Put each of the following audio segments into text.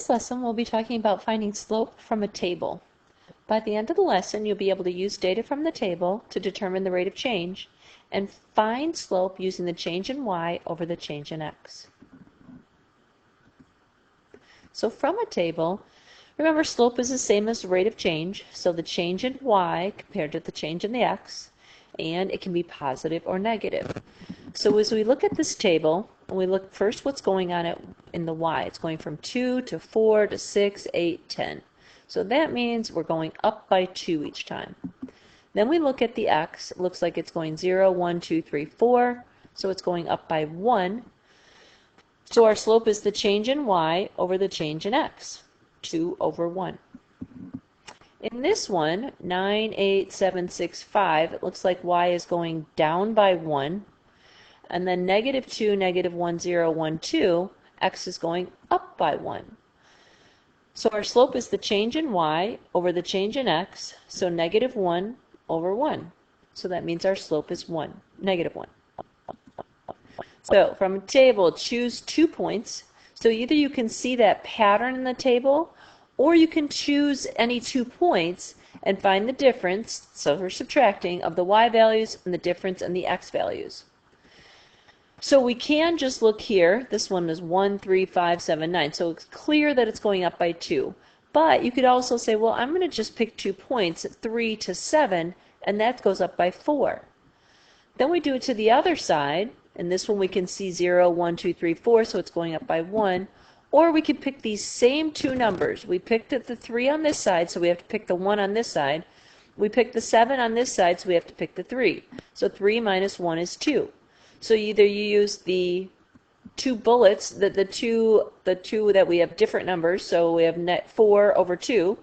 this lesson, we'll be talking about finding slope from a table. By the end of the lesson, you'll be able to use data from the table to determine the rate of change and find slope using the change in y over the change in x. So from a table, remember slope is the same as the rate of change, so the change in y compared to the change in the x, and it can be positive or negative. So as we look at this table, and we look first what's going on in the y, it's going from 2 to 4 to 6, 8, 10. So that means we're going up by 2 each time. Then we look at the x, it looks like it's going 0, 1, 2, 3, 4, so it's going up by 1. So our slope is the change in y over the change in x, 2 over 1. In this one, 9, 8, 7, 6, 5, it looks like y is going down by 1. And then negative 2, negative 1, 0, 1, 2, x is going up by 1. So our slope is the change in y over the change in x, so negative 1 over 1. So that means our slope is 1, negative 1. So from a table, choose 2 points. So either you can see that pattern in the table, or you can choose any 2 points and find the difference, so we're subtracting, of the y values and the difference in the x values. So we can just look here, this one is 1, 3, 5, 7, 9, so it's clear that it's going up by 2. But you could also say, well, I'm going to just pick 2 points, 3 to 7, and that goes up by 4. Then we do it to the other side, and this one we can see 0, 1, 2, 3, 4, so it's going up by 1. Or we could pick these same 2 numbers. We picked the 3 on this side, so we have to pick the 1 on this side. We picked the 7 on this side, so we have to pick the 3. So 3 minus 1 is 2. So either you use the 2 bullets, the two that we have different numbers, so we have net 4 over 2,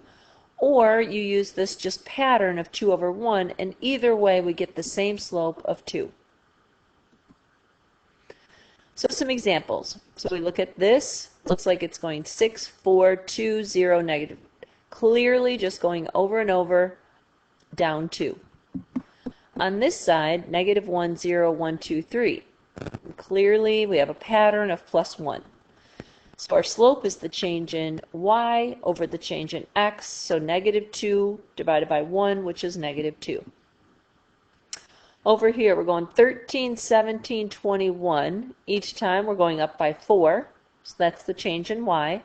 or you use this just pattern of 2 over 1, and either way we get the same slope of 2. So some examples. So we look at this, looks like it's going 6, 4, 2, 0, negative. Clearly just going over and over, down 2. On this side, negative 1, 0, 1, 2, 3. Clearly, we have a pattern of plus 1. So our slope is the change in y over the change in x, so negative 2 divided by 1, which is negative 2. Over here, we're going 13, 17, 21. Each time, we're going up by 4, so that's the change in y.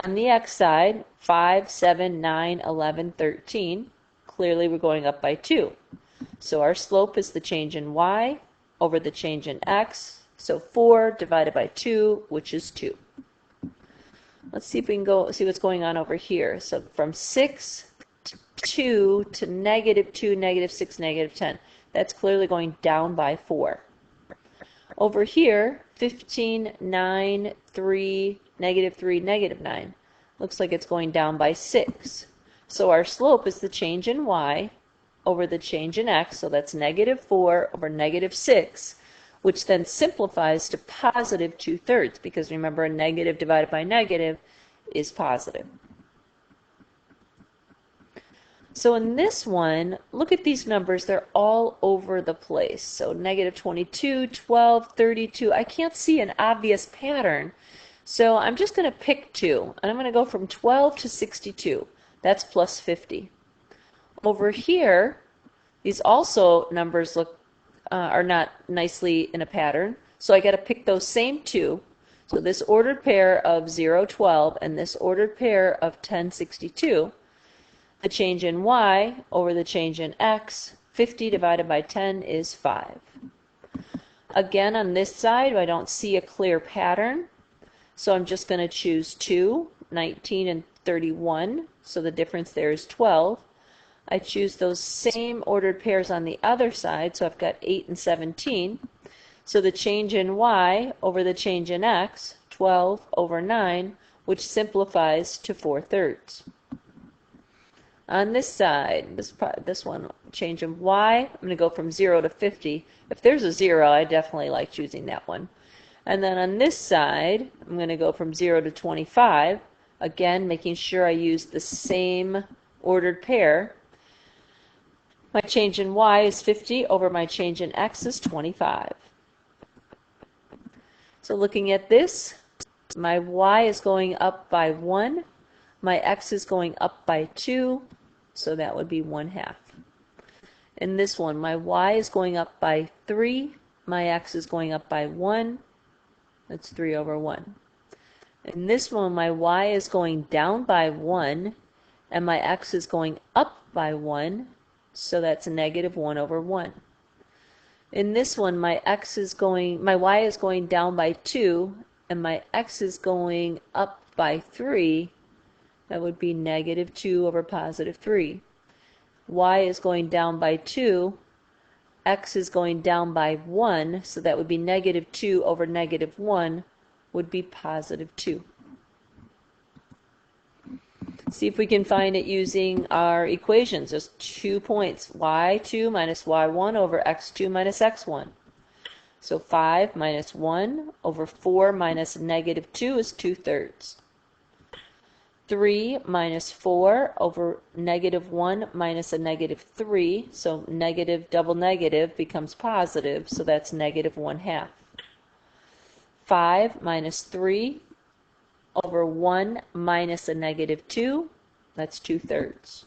On the x side, 5, 7, 9, 11, 13. Clearly, we're going up by 2. So our slope is the change in y over the change in x, so 4 divided by 2, which is 2. Let's see if we can go see what's going on over here. So from 6 to 2 to negative 2, negative 6, negative 10. That's clearly going down by 4. Over here, 15, 9, 3, negative 9. Looks like it's going down by 6. So our slope is the change in y over the change in x, so that's negative 4 over negative 6, which then simplifies to positive 2/3, because remember, a negative divided by negative is positive. So in this one, look at these numbers, they're all over the place. So negative 22, 12, 32, I can't see an obvious pattern, so I'm just going to pick 2, and I'm going to go from 12 to 62. That's plus 50. Over here, these also numbers are not nicely in a pattern, so I got to pick those same 2. So this ordered pair of 0, 12 and this ordered pair of 10, 62. The change in y over the change in x, 50 divided by 10 is 5. Again, on this side, I don't see a clear pattern, so I'm just going to choose 2, 19 and 31, so the difference there is 12. I choose those same ordered pairs on the other side, so I've got 8 and 17. So the change in y over the change in x, 12 over 9, which simplifies to 4/3. On this side, this one, change in y, I'm going to go from 0 to 50. If there's a 0, I definitely like choosing that one. And then on this side, I'm going to go from 0 to 25, again making sure I use the same ordered pair. My change in y is 50 over my change in x is 25. So looking at this, My y is going up by 1. My x is going up by 2, so that would be 1/2. In this one, my y is going up by 3. My x is going up by 1. That's 3/1. In this one, my y is going down by 1, and my x is going up by 1, so that's -1/1. In this one, my y is going down by 2, and my x is going up by 3. That would be -2/3. Y is going down by 2, x is going down by 1, so that would be -2/-1 would be +2. See if we can find it using our equations. There's 2 points, y2 minus y1 over x2 minus x1. So 5 minus 1 over 4 minus -2 is 2/3. 3 minus 4 over -1 minus a -3, so negative double negative becomes positive, so that's -1/2. 5 minus 3 over 1 minus a -2, that's 2/3.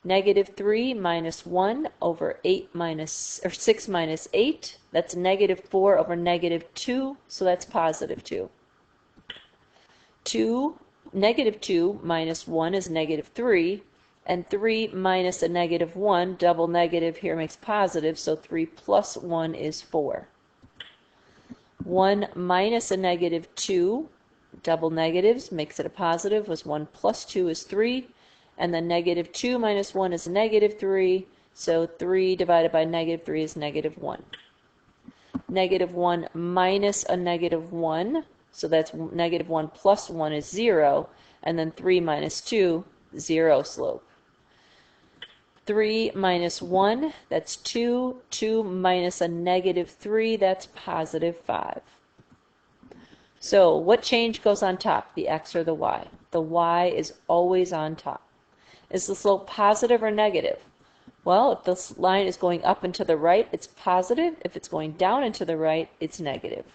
-3 minus 1 over 6 minus 8, that's -4 over -2, so that's +2. -2 minus 1 is -3, and 3 minus a -1, double negative here makes positive, so 3 plus 1 is 4. 1 minus a -2, double negatives makes it a positive, was 1 plus 2 is 3, and then -2 minus 1 is -3, so 3 divided by -3 is -1. -1 minus a -1, so that's -1 plus 1 is 0, and then 3 minus 2, 0 slope. 3 minus 1, that's 2. 2 minus a -3, that's +5. So what change goes on top, the x or the y? The y is always on top. Is the slope positive or negative? Well, if this line is going up and to the right, it's positive. If it's going down and to the right, it's negative.